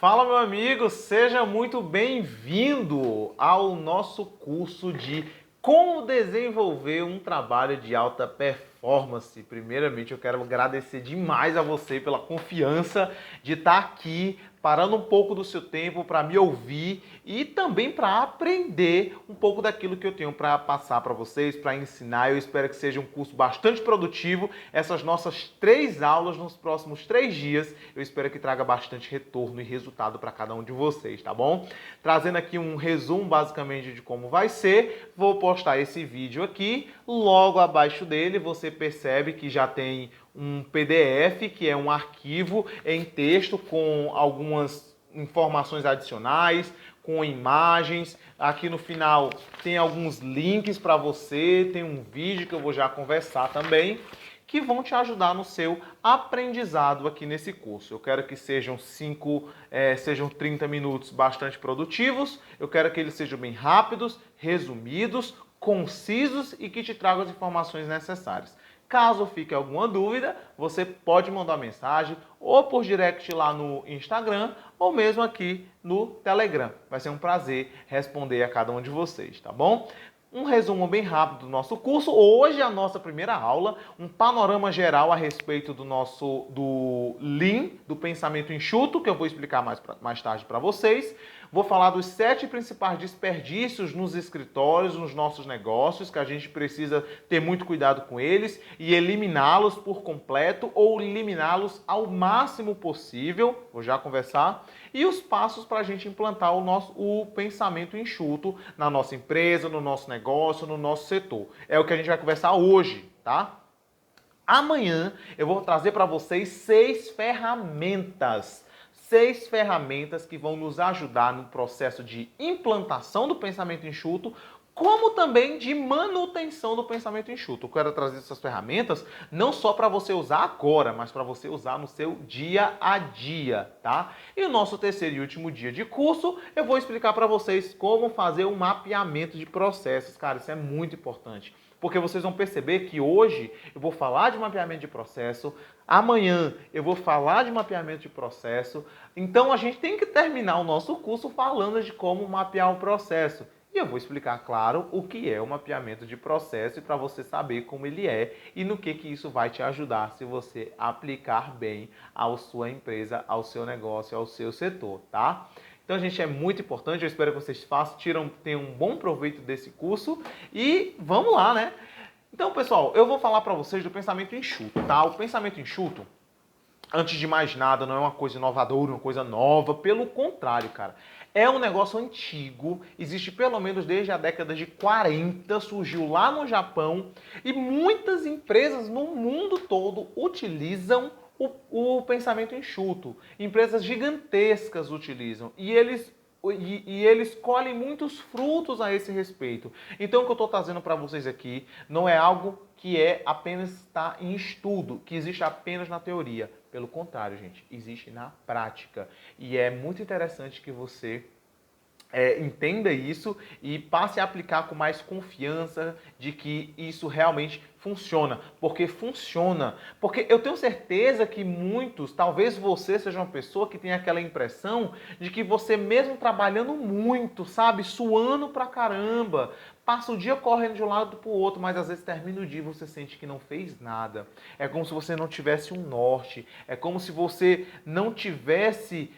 Fala, meu amigo, seja muito bem-vindo ao nosso curso de como desenvolver um trabalho de alta performance. Primeiramente, eu quero agradecer demais a você pela confiança de estar aqui, parando um pouco do seu tempo para me ouvir e também para aprender um pouco daquilo que eu tenho para passar para vocês, para ensinar. Eu espero que seja um curso bastante produtivo. Essas nossas 3 aulas nos próximos 3 dias, eu espero que traga bastante retorno e resultado para cada um de vocês, tá bom? Trazendo aqui um resumo basicamente de como vai ser, vou postar esse vídeo aqui, logo abaixo dele você percebe que já tem um PDF, que é um arquivo em texto com algumas informações adicionais, com imagens. Aqui no final tem alguns links para você, tem um vídeo que eu vou já conversar também, que vão te ajudar no seu aprendizado aqui nesse curso. Eu quero que sejam 30 minutos bastante produtivos, eu quero que eles sejam bem rápidos, resumidos, concisos e que te tragam as informações necessárias. Caso fique alguma dúvida, você pode mandar mensagem ou por direct lá no Instagram ou mesmo aqui no Telegram. Vai ser um prazer responder a cada um de vocês, tá bom? Um resumo bem rápido do nosso curso. Hoje é a nossa primeira aula, um panorama geral a respeito do Lean, do pensamento enxuto, que eu vou explicar mais tarde para vocês. Vou falar dos 7 principais desperdícios nos escritórios, nos nossos negócios, que a gente precisa ter muito cuidado com eles e eliminá-los por completo ou eliminá-los ao máximo possível. Vou já conversar. E os passos para a gente implantar o pensamento enxuto na nossa empresa, no nosso negócio, no nosso setor. É o que a gente vai conversar hoje, tá? Amanhã eu vou trazer para vocês 6 ferramentas. 6 ferramentas que vão nos ajudar no processo de implantação do pensamento enxuto, como também de manutenção do pensamento enxuto. Eu quero trazer essas ferramentas não só para você usar agora, mas para você usar no seu dia a dia, tá? E o nosso terceiro e último dia de curso, eu vou explicar para vocês como fazer um mapeamento de processos. Cara, isso é muito importante. Porque vocês vão perceber que hoje eu vou falar de mapeamento de processo, amanhã eu vou falar de mapeamento de processo. Então a gente tem que terminar o nosso curso falando de como mapear o processo. E eu vou explicar, claro, o que é o mapeamento de processo e para você saber como ele é e no que isso vai te ajudar se você aplicar bem à sua empresa, ao seu negócio, ao seu setor, tá? Então, gente, é muito importante, eu espero que vocês tenham um bom proveito desse curso e vamos lá, né? Então, pessoal, eu vou falar para vocês do pensamento enxuto, tá? O pensamento enxuto, antes de mais nada, não é uma coisa inovadora, uma coisa nova, pelo contrário, cara. É um negócio antigo, existe pelo menos desde a década de 40, surgiu lá no Japão e muitas empresas no mundo todo utilizam o pensamento enxuto. Empresas gigantescas utilizam e eles colhem muitos frutos a esse respeito. Então, o que eu estou trazendo para vocês aqui não é algo que apenas está em estudo, que existe apenas na teoria. Pelo contrário, gente, existe na prática. E é muito interessante que você entenda isso e passe a aplicar com mais confiança de que isso realmente funciona. Porque funciona. Porque eu tenho certeza que muitos, talvez você seja uma pessoa que tem aquela impressão de que você mesmo trabalhando muito, sabe, suando pra caramba, passa o dia correndo de um lado para o outro, mas às vezes termina o dia e você sente que não fez nada. É como se você não tivesse um norte. É como se você não tivesse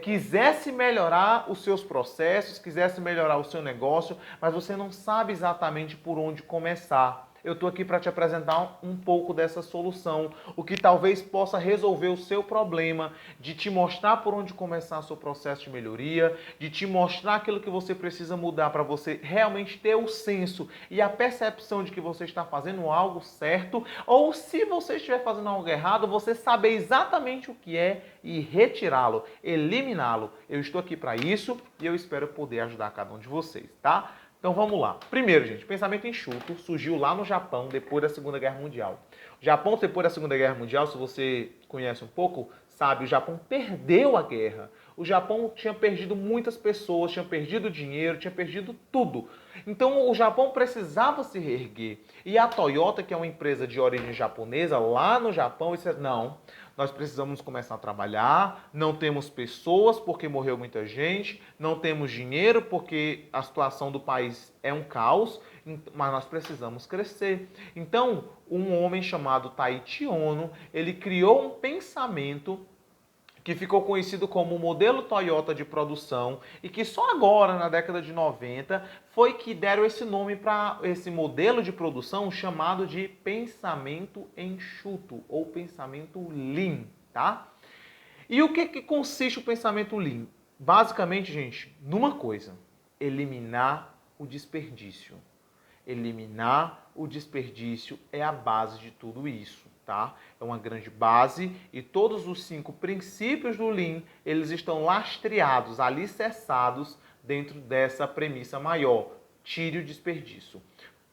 quisesse melhorar os seus processos, quisesse melhorar o seu negócio, mas você não sabe exatamente por onde começar. Eu estou aqui para te apresentar um pouco dessa solução, o que talvez possa resolver o seu problema, de te mostrar por onde começar o seu processo de melhoria, de te mostrar aquilo que você precisa mudar para você realmente ter o senso e a percepção de que você está fazendo algo certo, ou se você estiver fazendo algo errado, você saber exatamente o que é e retirá-lo, eliminá-lo. Eu estou aqui para isso e eu espero poder ajudar cada um de vocês, tá? Então vamos lá. Primeiro, gente, pensamento enxuto surgiu lá no Japão depois da Segunda Guerra Mundial. O Japão, depois da Segunda Guerra Mundial, se você conhece um pouco, sabe, o Japão perdeu a guerra. O Japão tinha perdido muitas pessoas, tinha perdido dinheiro, tinha perdido tudo. Então o Japão precisava se reerguer. E a Toyota, que é uma empresa de origem japonesa, lá no Japão, disse, não, Nós precisamos começar a trabalhar, não temos pessoas porque morreu muita gente, não temos dinheiro porque a situação do país é um caos, mas nós precisamos crescer. Então, um homem chamado Taiichi Ohno, ele criou um pensamento que ficou conhecido como o modelo Toyota de produção e que só agora, na década de 90, foi que deram esse nome para esse modelo de produção chamado de pensamento enxuto ou pensamento Lean, tá? E o que consiste o pensamento Lean? Basicamente, gente, numa coisa: eliminar o desperdício. Eliminar o desperdício é a base de tudo isso, tá? É uma grande base e todos os 5 princípios do Lean, eles estão lastreados, alicerçados dentro dessa premissa maior: tire o desperdício.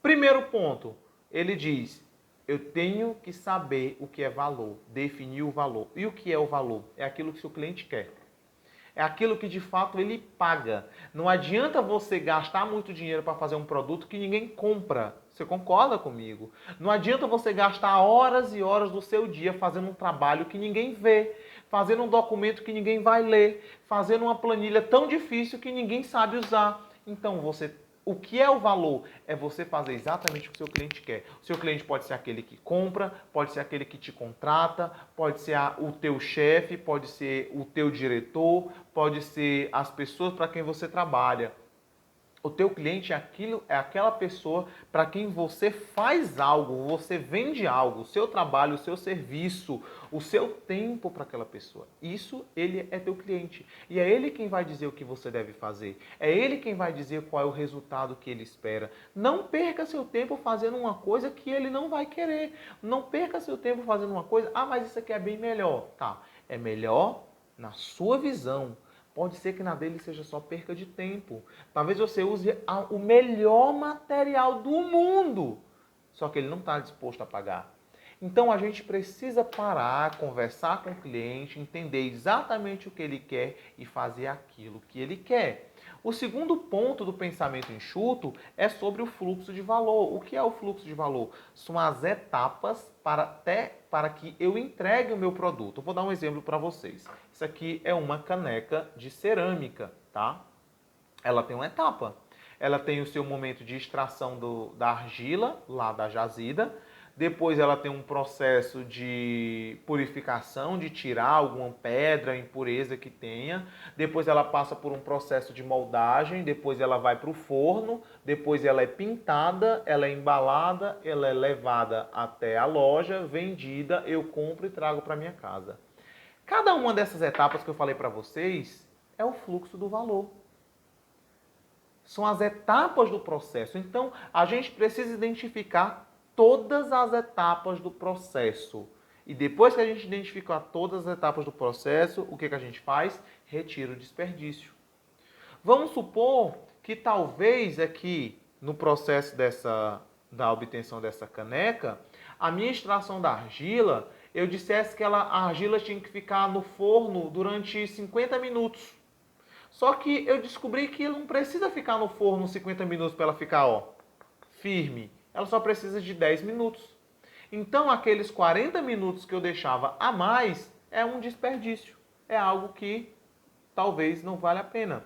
Primeiro ponto, ele diz: eu tenho que saber o que é valor, definir o valor. E o que é o valor? É aquilo que o seu cliente quer. É aquilo que de fato ele paga. Não adianta você gastar muito dinheiro para fazer um produto que ninguém compra. Você concorda comigo? Não adianta você gastar horas e horas do seu dia fazendo um trabalho que ninguém vê, fazendo um documento que ninguém vai ler, fazendo uma planilha tão difícil que ninguém sabe usar. Então o que é o valor? É você fazer exatamente o que o seu cliente quer. O seu cliente pode ser aquele que compra, pode ser aquele que te contrata, pode ser o teu chefe, pode ser o teu diretor, pode ser as pessoas para quem você trabalha. O teu cliente é aquela pessoa para quem você faz algo, você vende algo, o seu trabalho, o seu serviço, o seu tempo para aquela pessoa. Isso, ele é teu cliente. E é ele quem vai dizer o que você deve fazer. É ele quem vai dizer qual é o resultado que ele espera. Não perca seu tempo fazendo uma coisa que ele não vai querer. Não perca seu tempo fazendo uma coisa, mas isso aqui é bem melhor. Tá, é melhor na sua visão. Pode ser que na dele seja só perca de tempo. Talvez você use o melhor material do mundo, só que ele não está disposto a pagar. Então a gente precisa parar, conversar com o cliente, entender exatamente o que ele quer e fazer aquilo que ele quer. O segundo ponto do pensamento enxuto é sobre o fluxo de valor. O que é o fluxo de valor? São as etapas para que eu entregue o meu produto. Eu vou dar um exemplo para vocês. Isso aqui é uma caneca de cerâmica, tá? Ela tem uma etapa. Ela tem o seu momento de extração da argila, lá da jazida. Depois ela tem um processo de purificação, de tirar alguma pedra, impureza que tenha. Depois ela passa por um processo de moldagem, depois ela vai para o forno, depois ela é pintada, ela é embalada, ela é levada até a loja, vendida, eu compro e trago para minha casa. Cada uma dessas etapas que eu falei para vocês é o fluxo do valor. São as etapas do processo. Então, a gente precisa identificar todas as etapas do processo. E depois que a gente identificar todas as etapas do processo, o que a gente faz? Retira o desperdício. Vamos supor que talvez aqui no processo da obtenção dessa caneca, a minha extração da argila, eu dissesse que a argila tinha que ficar no forno durante 50 minutos. Só que eu descobri que não precisa ficar no forno 50 minutos para ela ficar firme. Ela só precisa de 10 minutos. Então, aqueles 40 minutos que eu deixava a mais é um desperdício. É algo que talvez não vale a pena.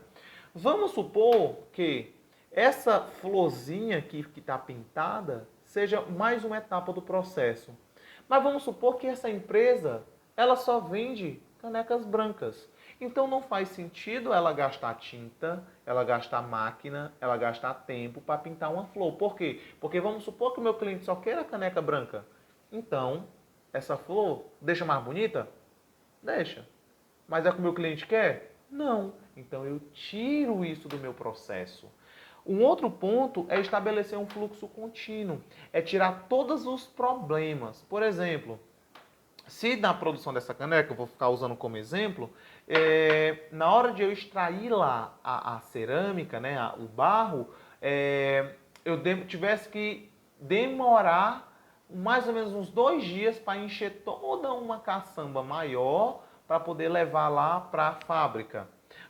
Vamos supor que essa florzinha aqui que está pintada seja mais uma etapa do processo. Mas vamos supor que essa empresa ela só vende canecas brancas. Então não faz sentido ela gastar tinta, ela gastar máquina, ela gastar tempo para pintar uma flor. Por quê? Porque vamos supor que o meu cliente só queira caneca branca. Então, essa flor deixa mais bonita? Deixa. Mas é o que o meu cliente quer? Não. Então eu tiro isso do meu processo. Um outro ponto é estabelecer um fluxo contínuo. É tirar todos os problemas. Por exemplo, se na produção dessa caneca, eu vou ficar usando como exemplo, na hora de eu extrair lá a cerâmica, né, o barro, eu tivesse que demorar mais ou menos uns 2 dias para encher toda uma caçamba maior para poder levar lá para a fábrica.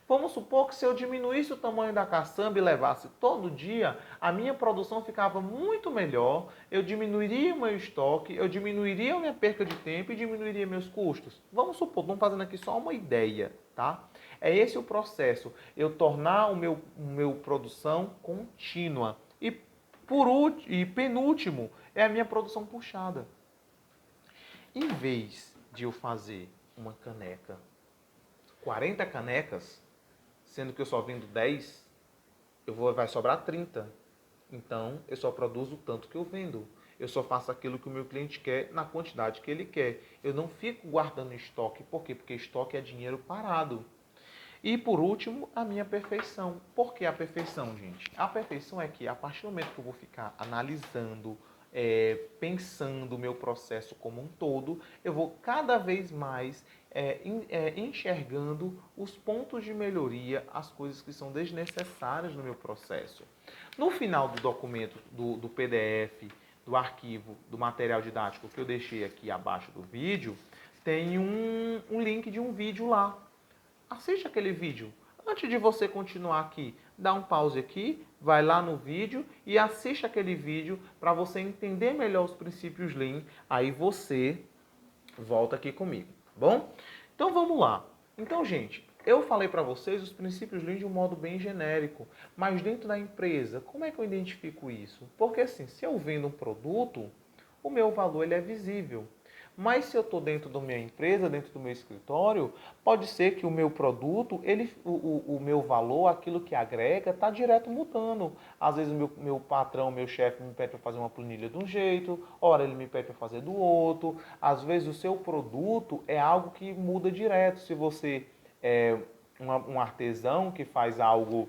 Vamos supor que se eu diminuísse o tamanho da caçamba e levasse todo dia, a minha produção ficava muito melhor, eu diminuiria o meu estoque, eu diminuiria a minha perca de tempo e diminuiria meus custos. Vamos supor, estamos fazendo aqui só uma ideia, tá? É esse o processo, eu tornar o meu produção contínua. E penúltimo, é a minha produção puxada. Em vez de eu fazer uma caneca, 40 canecas, sendo que eu só vendo 10, vai sobrar 30. Então, eu só produzo o tanto que eu vendo. Eu só faço aquilo que o meu cliente quer na quantidade que ele quer. Eu não fico guardando estoque. Por quê? Porque estoque é dinheiro parado. E por último, a minha perfeição. Por que a perfeição, gente? A perfeição é que a partir do momento que eu vou ficar analisando, pensando o meu processo como um todo, eu vou cada vez mais enxergando os pontos de melhoria, as coisas que são desnecessárias no meu processo. No final do documento, do PDF, do arquivo, do material didático que eu deixei aqui abaixo do vídeo, tem um link de um vídeo lá. Assiste aquele vídeo. Antes de você continuar aqui, dá um pause aqui, vai lá no vídeo e assiste aquele vídeo para você entender melhor os princípios Lean. Aí você volta aqui comigo, tá bom? Então vamos lá. Então, gente, eu falei para vocês os princípios Lean de um modo bem genérico, mas dentro da empresa, como é que eu identifico isso? Porque assim, se eu vendo um produto, o meu valor ele é visível. Mas se eu estou dentro da minha empresa, dentro do meu escritório, pode ser que o meu produto, o meu valor, aquilo que agrega, está direto mudando. Às vezes o meu patrão, meu chefe me pede para fazer uma planilha de um jeito, ora ele me pede para fazer do outro. Às vezes o seu produto é algo que muda direto. Se você é um artesão que faz algo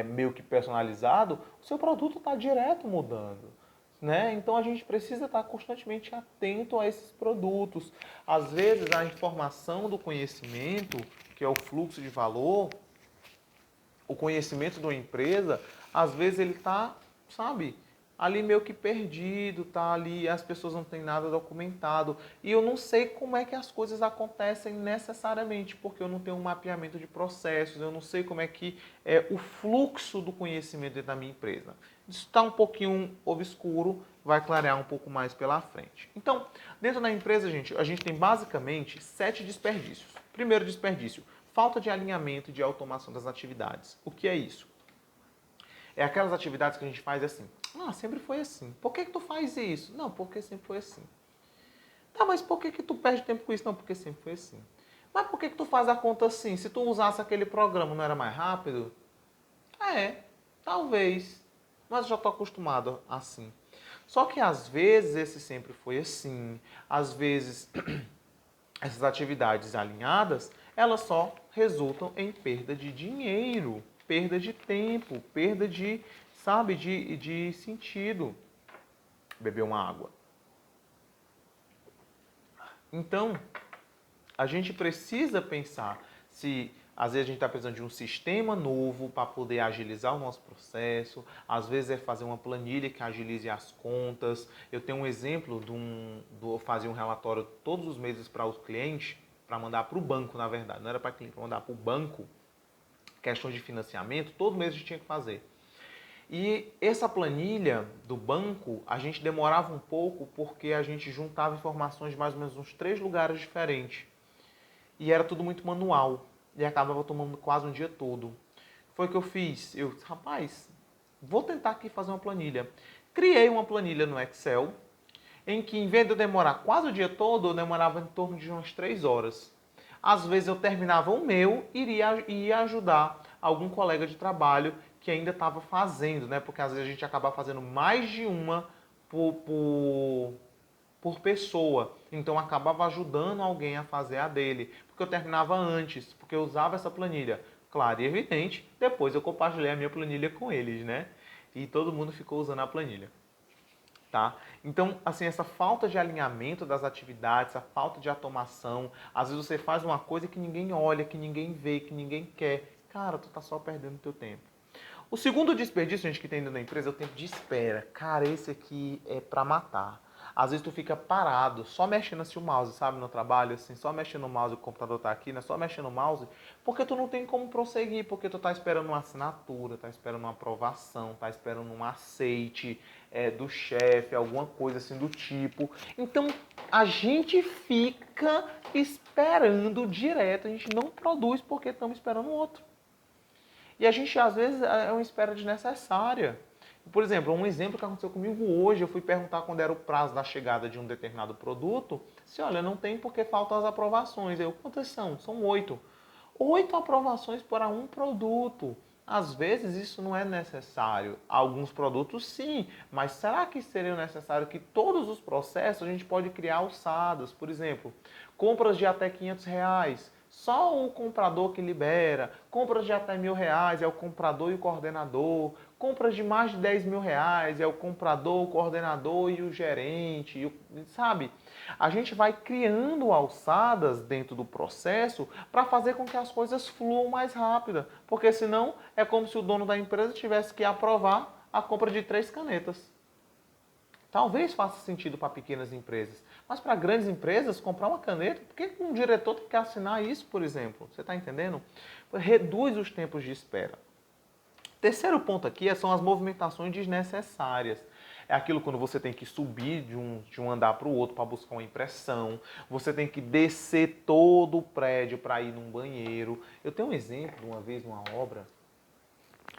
meio que personalizado, o seu produto está direto mudando. Né? Então a gente precisa estar constantemente atento a esses produtos. Às vezes a informação do conhecimento, que é o fluxo de valor, o conhecimento de uma empresa, às vezes ele está, sabe, ali meio que perdido, tá ali, as pessoas não têm nada documentado. E eu não sei como é que as coisas acontecem necessariamente, porque eu não tenho um mapeamento de processos, eu não sei como é que é o fluxo do conhecimento dentro da minha empresa. Isso está um pouquinho obscuro, vai clarear um pouco mais pela frente. Então, dentro da empresa, gente, a gente tem basicamente 7 desperdícios. Primeiro desperdício, falta de alinhamento e de automação das atividades. O que é isso? É aquelas atividades que a gente faz assim. Ah, sempre foi assim. Por que tu faz isso? Não, porque sempre foi assim. Tá, mas por que tu perde tempo com isso? Não, porque sempre foi assim. Mas por que tu faz a conta assim? Se tu usasse aquele programa, não era mais rápido? Talvez. Mas eu já estou acostumado assim. Só que às vezes esse sempre foi assim. Às vezes essas atividades alinhadas, elas só resultam em perda de dinheiro, perda de tempo, perda de, sabe, de sentido. Beber uma água. Então, a gente precisa pensar se às vezes a gente está precisando de um sistema novo para poder agilizar o nosso processo. Às vezes é fazer uma planilha que agilize as contas. Eu tenho um exemplo de fazer um relatório todos os meses para os clientes, para mandar para o banco, na verdade. Não era para cliente, para mandar para o banco. Questões de financiamento, todo mês a gente tinha que fazer. E essa planilha do banco, a gente demorava um pouco porque a gente juntava informações de mais ou menos uns 3 lugares diferentes. E era tudo muito manual. E acabava tomando quase um dia todo. Foi o que eu fiz. Eu disse, rapaz, vou tentar aqui fazer uma planilha. Criei uma planilha no Excel, em que em vez de eu demorar quase o dia todo, eu demorava em torno de umas 3 horas. Às vezes eu terminava o meu e ia ajudar algum colega de trabalho que ainda estava fazendo, né? Porque às vezes a gente acaba fazendo mais de uma por pessoa. Então eu acabava ajudando alguém a fazer a dele, porque eu terminava antes, porque eu usava essa planilha. Claro e evidente, depois eu compartilhei a minha planilha com eles, né? E todo mundo ficou usando a planilha. Tá? Então, assim, essa falta de alinhamento das atividades, a falta de automação, às vezes você faz uma coisa que ninguém olha, que ninguém vê, que ninguém quer. Cara, tu tá só perdendo teu tempo. O segundo desperdício, gente, que tem dentro da empresa é o tempo de espera. Cara, esse aqui é pra matar. Às vezes tu fica parado, só mexendo assim o mouse, sabe, no trabalho, assim, só mexendo no mouse, o computador tá aqui, né? Só mexendo no mouse, porque tu não tem como prosseguir, porque tu tá esperando uma assinatura, tá esperando uma aprovação, tá esperando um aceite do chefe, alguma coisa assim do tipo. Então, a gente fica esperando direto, a gente não produz porque estamos esperando o outro. E a gente, às vezes, é uma espera desnecessária. Por exemplo, um exemplo que aconteceu comigo hoje, eu fui perguntar quando era o prazo da chegada de um determinado produto, se olha, não tem porque faltam as aprovações. Eu, quantas são? São 8. 8 aprovações para um produto. Às vezes isso não é necessário. Alguns produtos sim, mas será que seria necessário que todos os processos a gente pode criar alçadas? Por exemplo, compras de até R$ 500, só o comprador que libera. Compras de até R$ 1.000 é o comprador e o coordenador. Compras de mais de R$ 10.000 é o comprador, o coordenador e o gerente, sabe? A gente vai criando alçadas dentro do processo para fazer com que as coisas fluam mais rápido, porque senão é como se o dono da empresa tivesse que aprovar a compra de 3 canetas. Talvez faça sentido para pequenas empresas, mas para grandes empresas, comprar uma caneta, por que um diretor tem que assinar isso, por exemplo? Você está entendendo? Reduz os tempos de espera. Terceiro ponto aqui são as movimentações desnecessárias. É aquilo quando você tem que subir de um andar para o outro para buscar uma impressão, você tem que descer todo o prédio para ir num banheiro. Eu tenho um exemplo, uma vez numa obra,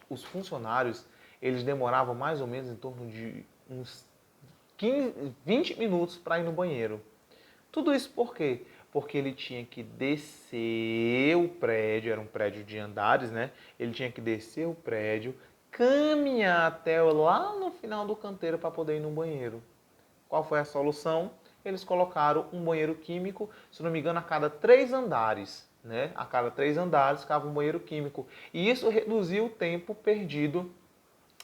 os funcionários, eles demoravam mais ou menos em torno de uns 15, 20 minutos para ir no banheiro. Tudo isso por quê? Porque ele tinha que descer o prédio, era um prédio de andares, né? Ele tinha que descer o prédio, caminhar até lá no final do canteiro para poder ir no banheiro. Qual foi a solução? Eles colocaram um banheiro químico, se não me engano, a cada 3 andares, né? A cada 3 andares ficava um banheiro químico. E isso reduziu o tempo perdido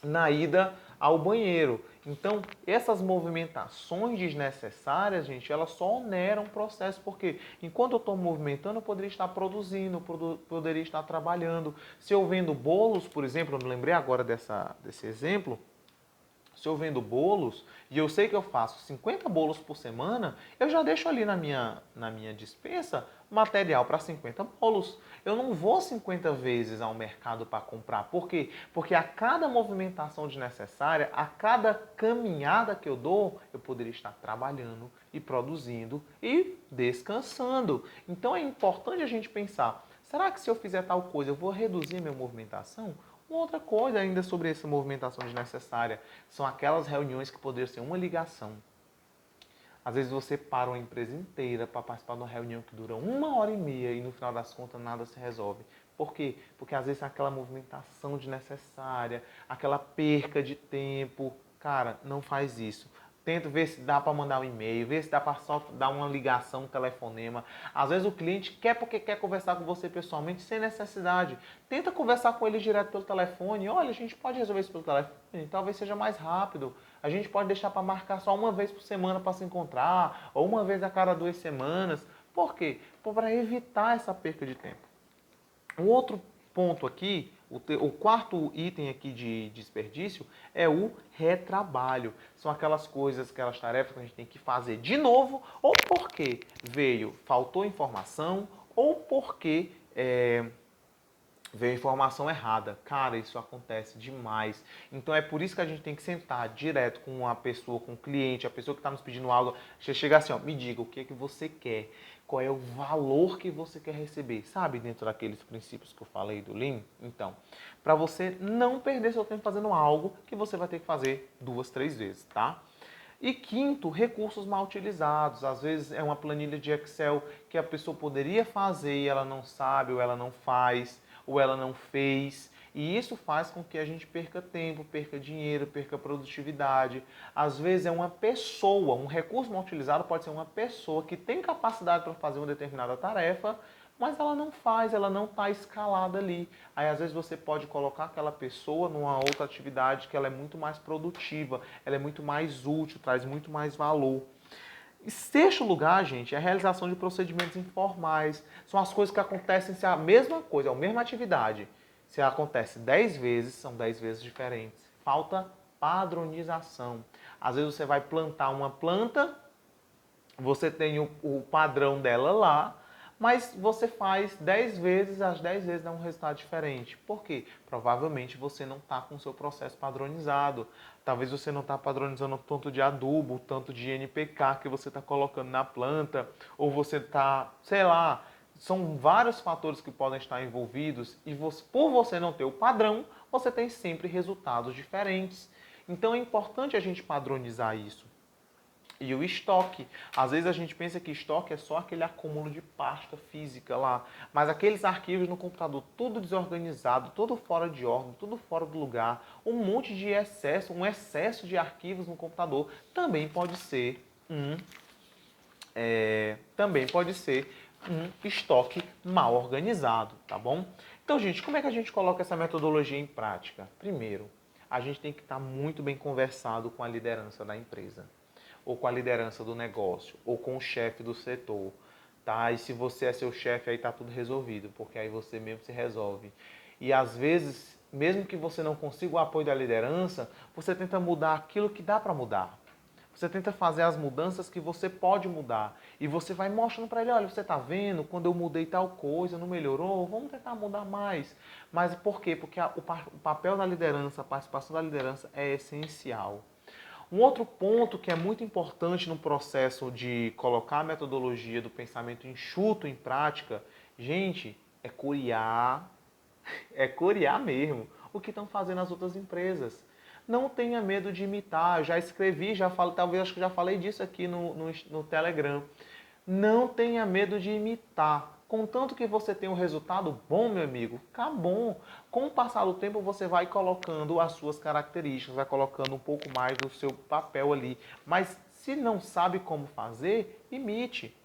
na ida ao banheiro. Então, essas movimentações desnecessárias, gente, elas só oneram o processo, porque enquanto eu estou movimentando, eu poderia estar produzindo, poderia estar trabalhando. Se eu vendo bolos, por exemplo, eu me lembrei agora desse exemplo, se eu vendo bolos e eu sei que eu faço 50 bolos por semana, eu já deixo ali na minha despensa material para 50 bolos. Eu não vou 50 vezes ao mercado para comprar. Por quê? Porque a cada movimentação desnecessária, a cada caminhada que eu dou, eu poderia estar trabalhando e produzindo e descansando. Então é importante a gente pensar, será que se eu fizer tal coisa, eu vou reduzir minha movimentação? Uma outra coisa ainda sobre essa movimentação desnecessária são aquelas reuniões que poderiam ser uma ligação. Às vezes você para uma empresa inteira para participar de uma reunião que dura 1h30 e no final das contas nada se resolve. Por quê? Porque às vezes aquela movimentação desnecessária, aquela perca de tempo. Cara, não faz isso. Tenta ver se dá para mandar um e-mail, ver se dá para só dar uma ligação, um telefonema. Às vezes o cliente quer porque quer conversar com você pessoalmente sem necessidade. Tenta conversar com ele direto pelo telefone. Olha, a gente pode resolver isso pelo telefone, talvez seja mais rápido. A gente pode deixar para marcar só uma vez por semana para se encontrar, ou uma vez a cada 2 semanas. Por quê? Para evitar essa perca de tempo. Um outro ponto aqui, o quarto item aqui de desperdício é o retrabalho. São aquelas coisas, aquelas tarefas que a gente tem que fazer de novo, ou porque faltou informação, ou porque veio informação errada. Cara, isso acontece demais. Então é por isso que a gente tem que sentar direto com a pessoa, com o cliente, a pessoa que está nos pedindo algo. Você chega assim, ó, me diga o que é que você quer, qual é o valor que você quer receber, sabe? Dentro daqueles princípios que eu falei do Lean. Então, para você não perder seu tempo fazendo algo que você vai ter que fazer 2, 3 vezes, tá? E quinto, recursos mal utilizados. Às vezes é uma planilha de Excel que a pessoa poderia fazer e ela não sabe, ou ela não faz, ou ela não fez. E isso faz com que a gente perca tempo, perca dinheiro, perca produtividade. Às vezes é uma pessoa, um recurso mal utilizado pode ser uma pessoa que tem capacidade para fazer uma determinada tarefa, mas ela não faz, ela não está escalada ali. Aí às vezes você pode colocar aquela pessoa numa outra atividade que ela é muito mais produtiva, ela é muito mais útil, traz muito mais valor. Em sexto lugar, gente, é a realização de procedimentos informais. São as coisas que acontecem se é a mesma coisa, é a mesma atividade. Se acontece 10 vezes, são 10 vezes diferentes. Falta padronização. Às vezes você vai plantar uma planta, você tem o padrão dela lá, mas você faz 10 vezes, as 10 vezes dá um resultado diferente. Por quê? Provavelmente você não está com o seu processo padronizado. Talvez você não está padronizando o tanto de adubo, o tanto de NPK que você está colocando na planta, ou você está, sei lá, são vários fatores que podem estar envolvidos e você, por você não ter o padrão, você tem sempre resultados diferentes. Então é importante a gente padronizar isso. E o estoque. Às vezes a gente pensa que estoque é só aquele acúmulo de pasta física lá. Mas aqueles arquivos no computador, tudo desorganizado, tudo fora de ordem, tudo fora do lugar, um monte de excesso, um excesso de arquivos no computador, também pode ser um estoque mal organizado, tá bom? Então, gente, como é que a gente coloca essa metodologia em prática? Primeiro, a gente tem que estar muito bem conversado com a liderança da empresa, ou com a liderança do negócio, ou com o chefe do setor, tá? E se você é seu chefe, aí tá tudo resolvido, porque aí você mesmo se resolve. E às vezes, mesmo que você não consiga o apoio da liderança, você tenta mudar aquilo que dá para mudar. Você tenta fazer as mudanças que você pode mudar. E você vai mostrando para ele, olha, você está vendo, quando eu mudei tal coisa, não melhorou, vamos tentar mudar mais. Mas por quê? Porque o papel da liderança, a participação da liderança é essencial. Um outro ponto que é muito importante no processo de colocar a metodologia do pensamento enxuto em prática, gente, é curiar mesmo o que estão fazendo as outras empresas. Não tenha medo de imitar. Eu já escrevi, já falei, talvez acho que já falei disso aqui no Telegram. Não tenha medo de imitar. Contanto que você tenha um resultado bom, meu amigo, tá bom. Com o passar do tempo, você vai colocando as suas características, vai colocando um pouco mais do seu papel ali. Mas se não sabe como fazer, imite.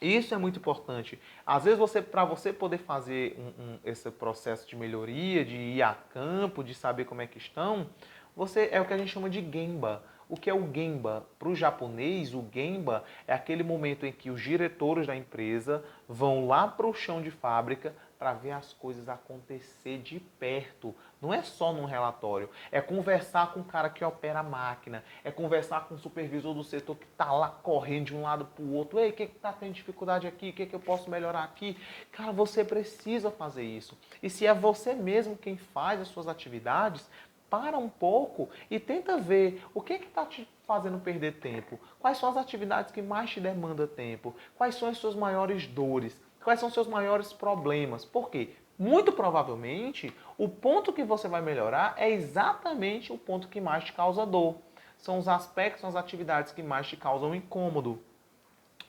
Isso é muito importante. Às vezes, para você poder fazer esse processo de melhoria, de ir a campo, de saber como é que estão, você é o que a gente chama de Gemba. O que é o Gemba? Para o japonês, o Gemba é aquele momento em que os diretores da empresa vão lá para o chão de fábrica para ver as coisas acontecer de perto. Não é só num relatório, é conversar com o cara que opera a máquina, é conversar com o supervisor do setor que está lá correndo de um lado para o outro. Ei, o que está tendo dificuldade aqui? O que eu posso melhorar aqui? Cara, você precisa fazer isso. E se é você mesmo quem faz as suas atividades, para um pouco e tenta ver o que está te fazendo perder tempo. Quais são as atividades que mais te demandam tempo? Quais são as suas maiores dores? Quais são os seus maiores problemas? Por quê? Muito provavelmente, o ponto que você vai melhorar é exatamente o ponto que mais te causa dor. São os aspectos, são as atividades que mais te causam incômodo.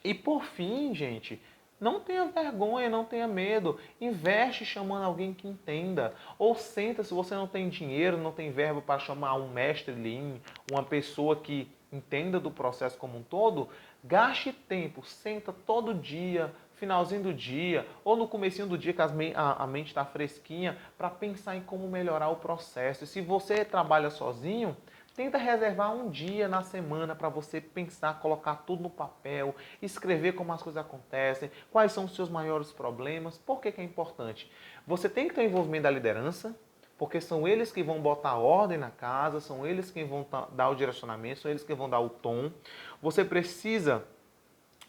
E por fim, gente, não tenha vergonha, não tenha medo. Investe chamando alguém que entenda. Ou senta, se você não tem dinheiro, não tem verbo para chamar um mestre Lean, uma pessoa que entenda do processo como um todo, gaste tempo, senta todo dia, finalzinho do dia, ou no comecinho do dia que a mente está fresquinha, para pensar em como melhorar o processo. E se você trabalha sozinho, tenta reservar um dia na semana para você pensar, colocar tudo no papel, escrever como as coisas acontecem, quais são os seus maiores problemas, por que é importante. Você tem que ter o envolvimento da liderança, porque são eles que vão botar ordem na casa, são eles que vão dar o direcionamento, são eles que vão dar o tom. Você precisa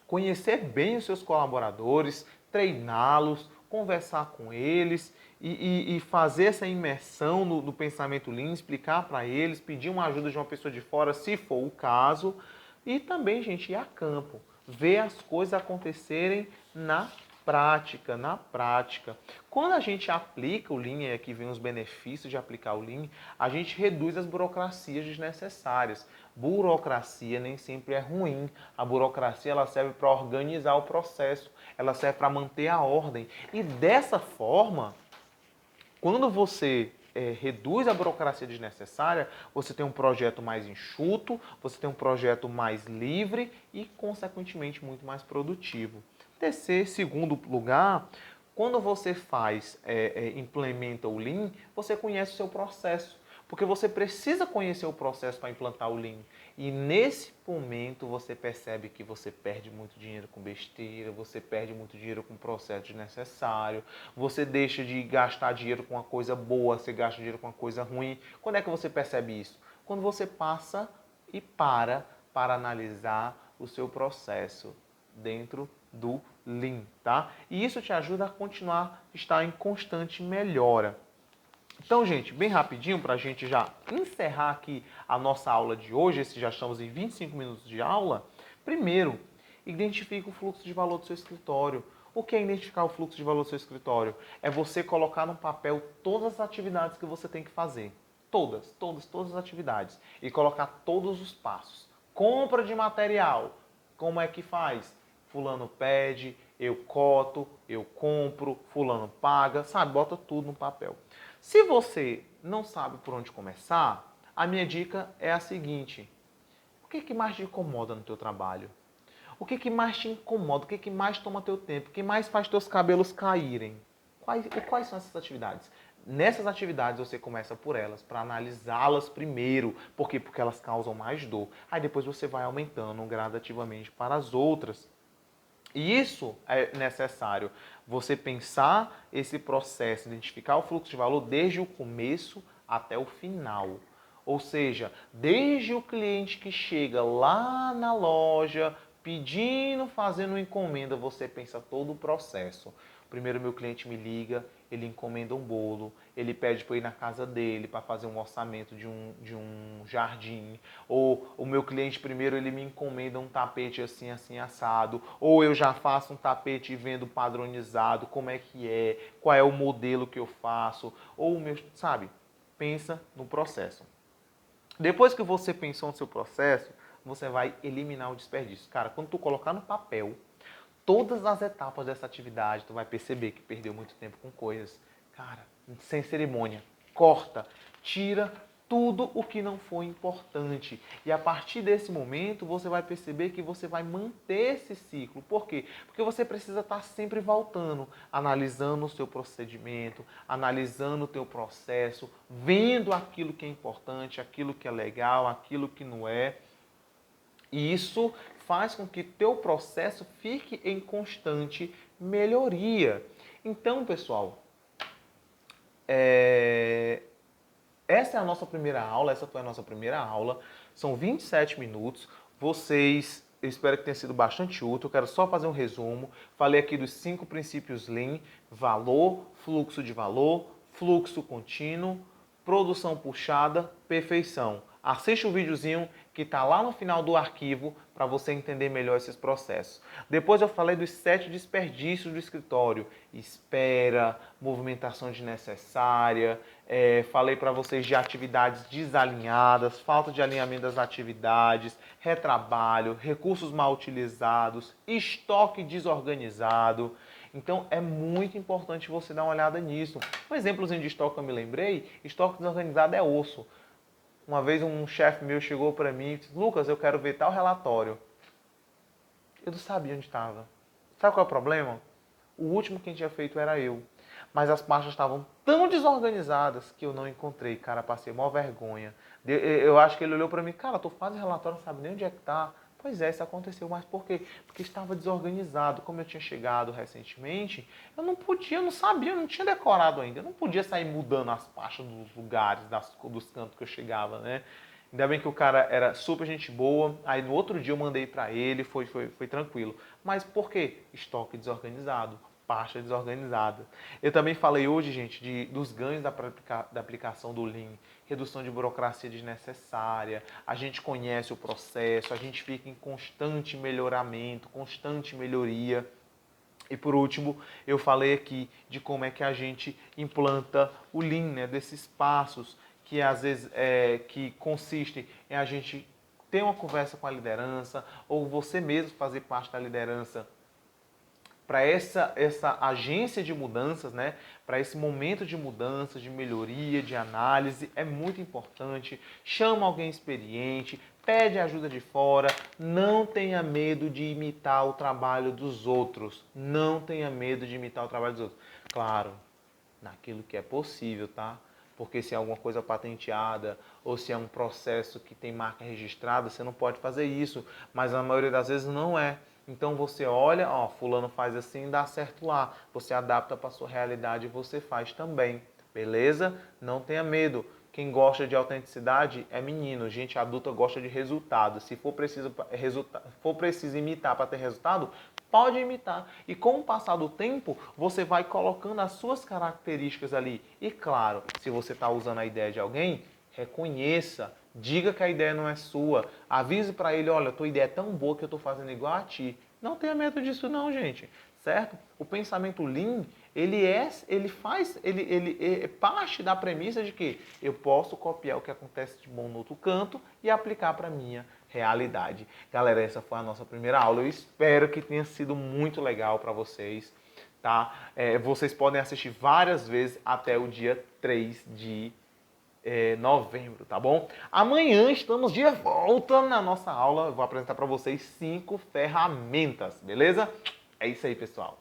conhecer bem os seus colaboradores, treiná-los, conversar com eles e fazer essa imersão no pensamento Lean, explicar para eles, pedir uma ajuda de uma pessoa de fora, se for o caso. E também, gente, ir a campo, ver as coisas acontecerem na prática, na prática. Quando a gente aplica o Lean, e aqui vem os benefícios de aplicar o Lean, a gente reduz as burocracias desnecessárias. Burocracia nem sempre é ruim. A burocracia ela serve para organizar o processo, ela serve para manter a ordem. E dessa forma, quando você reduz a burocracia desnecessária, você tem um projeto mais enxuto, você tem um projeto mais livre e, consequentemente, muito mais produtivo. Segundo lugar, quando você implementa o Lean, você conhece o seu processo. Porque você precisa conhecer o processo para implantar o Lean. E nesse momento você percebe que você perde muito dinheiro com besteira, você perde muito dinheiro com processo desnecessário, você deixa de gastar dinheiro com uma coisa boa, você gasta dinheiro com uma coisa ruim. Quando é que você percebe isso? quando você passa e para analisar o seu processo dentro do Lean, tá? E isso te ajuda a continuar a estar em constante melhora. Então, gente, bem rapidinho para a gente já encerrar aqui a nossa aula de hoje, já estamos em 25 minutos de aula. Primeiro, identifique o fluxo de valor do seu escritório. O que é identificar o fluxo de valor do seu escritório? É você colocar no papel todas as atividades que você tem que fazer. Todas as atividades. E colocar todos os passos. Compra de material. Como é que faz? Fulano pede, eu coto, eu compro, fulano paga, sabe? Bota tudo no papel. Se você não sabe por onde começar, a minha dica é a seguinte. O que mais te incomoda no teu trabalho? O que mais te incomoda? O que mais toma teu tempo? O que mais faz teus cabelos caírem? Quais são essas atividades? Nessas atividades você começa por elas, para analisá-las primeiro. Por quê? Porque elas causam mais dor. Aí depois você vai aumentando gradativamente para as outras. E isso é necessário, você pensar esse processo, identificar o fluxo de valor desde o começo até o final. Ou seja, desde o cliente que chega lá na loja pedindo, fazendo uma encomenda, você pensa todo o processo. Primeiro meu cliente me liga, ele encomenda um bolo, ele pede para ir na casa dele para fazer um orçamento de um jardim. Ou o meu cliente primeiro ele me encomenda um tapete assim, assim, assado. Ou eu já faço um tapete e vendo padronizado, como é que é, qual é o modelo que eu faço. Ou o meu, sabe? Pensa no processo. Depois que você pensou no seu processo, você vai eliminar o desperdício. Cara, quando tu colocar no papel todas as etapas dessa atividade, tu vai perceber que perdeu muito tempo com coisas. Cara, sem cerimônia, corta, tira tudo o que não foi importante. E a partir desse momento, você vai perceber que você vai manter esse ciclo. Por quê? Porque você precisa estar sempre voltando, analisando o seu procedimento, analisando o teu processo, vendo aquilo que é importante, aquilo que é legal, aquilo que não é. E isso faz com que teu processo fique em constante melhoria. Então, pessoal, essa é a nossa primeira aula, essa foi a nossa primeira aula. São 27 minutos. Vocês, eu espero que tenha sido bastante útil. Eu quero só fazer um resumo. Falei aqui dos 5 princípios Lean: valor, fluxo contínuo, produção puxada, perfeição. Assiste o videozinho que está lá no final do arquivo para você entender melhor esses processos. Depois eu falei dos 7 desperdícios do escritório. Espera, movimentação desnecessária, falei para vocês de atividades desalinhadas, falta de alinhamento das atividades, retrabalho, recursos mal utilizados, estoque desorganizado. Então é muito importante você dar uma olhada nisso. Um exemplozinho de estoque que eu me lembrei, estoque desorganizado é osso. Uma vez um chefe meu chegou para mim e disse: Lucas, eu quero ver tal relatório. Eu não sabia onde estava. Sabe qual é o problema? O último que tinha feito era eu. Mas as pastas estavam tão desorganizadas que eu não encontrei. Cara, passei maior vergonha. Eu acho que ele olhou para mim: cara, tu faz relatório, não sabe nem onde é que tá. Pois é, isso aconteceu. Mas por quê? Porque estava desorganizado. Como eu tinha chegado recentemente, eu não podia, eu não sabia, eu não tinha decorado ainda. Eu não podia sair mudando as pastas dos lugares, dos cantos que eu chegava, né? Ainda bem que o cara era super gente boa. Aí no outro dia eu mandei para ele, foi tranquilo. Mas por quê? Estoque desorganizado, pasta desorganizada. Eu também falei hoje, gente, dos ganhos da aplicação do Lean. Redução de burocracia desnecessária, a gente conhece o processo, a gente fica em constante melhoramento, constante melhoria. E por último, eu falei aqui de como é que a gente implanta o Lean, né, desses passos que às vezes que consistem em a gente ter uma conversa com a liderança ou você mesmo fazer parte da liderança para essa agência de mudanças, né? Para esse momento de mudança, de melhoria, de análise, é muito importante. Chama alguém experiente, pede ajuda de fora, não tenha medo de imitar o trabalho dos outros. Não tenha medo de imitar o trabalho dos outros. Claro, naquilo que é possível, tá? Porque se é alguma coisa patenteada ou se é um processo que tem marca registrada, você não pode fazer isso. Mas a maioria das vezes não é. Então você olha, ó, fulano faz assim, dá certo lá. Você adapta para sua realidade e você faz também. Beleza? Não tenha medo. Quem gosta de autenticidade é menino. Gente adulta gosta de resultado. Se for preciso imitar para ter resultado, pode imitar. E com o passar do tempo, você vai colocando as suas características ali. E claro, se você está usando a ideia de alguém, reconheça. Diga que a ideia não é sua. Avise para ele, olha, tua ideia é tão boa que eu estou fazendo igual a ti. Não tenha medo disso não, gente. Certo? O pensamento Lean, ele parte da premissa de que eu posso copiar o que acontece de bom no outro canto e aplicar para a minha realidade. Galera, essa foi a nossa primeira aula. Eu espero que tenha sido muito legal para vocês. Tá? Vocês podem assistir várias vezes até o dia 3 de novembro, tá bom? Amanhã estamos de volta na nossa aula. Eu vou apresentar para vocês 5 ferramentas, beleza? É isso aí, pessoal.